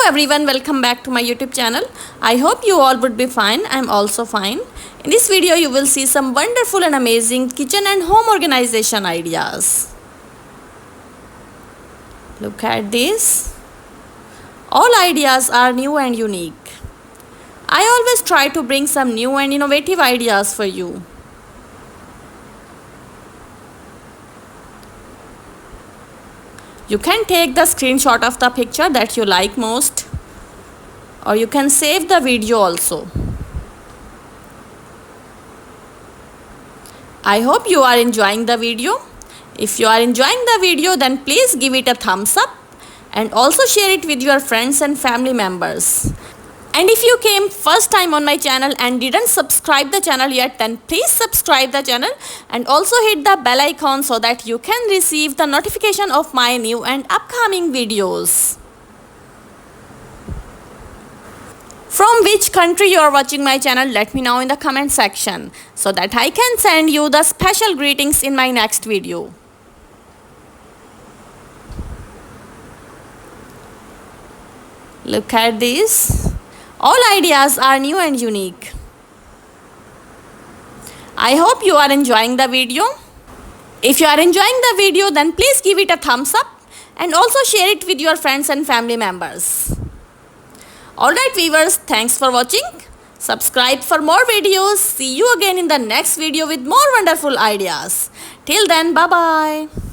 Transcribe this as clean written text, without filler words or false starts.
everyone, welcome back to my YouTube channel. I hope you all would be fine. I'm also fine. In this video you will see some wonderful and amazing kitchen and home organization ideas. Look at this. All ideas are new and unique. I always try to bring some new and innovative ideas for you. You can take the screenshot of the picture that you like most, or you can save the video also. I hope you are enjoying the video. If you are enjoying the video, then please give it a thumbs up and also share it with your friends and family members. And if you came first time on my channel and didn't subscribe the channel yet, then please subscribe the channel and also hit the bell icon so that you can receive the notification of my new and upcoming videos. From which country you are watching my channel, let me know in the comment section so that I can send you the special greetings in my next video. Look at this. All ideas are new and unique. I hope you are enjoying the video. If you are enjoying the video, then please give it a thumbs up and also share it with your friends and family members. Alright viewers, thanks for watching. Subscribe for more videos. See you again in the next video with more wonderful ideas. Till then, bye bye.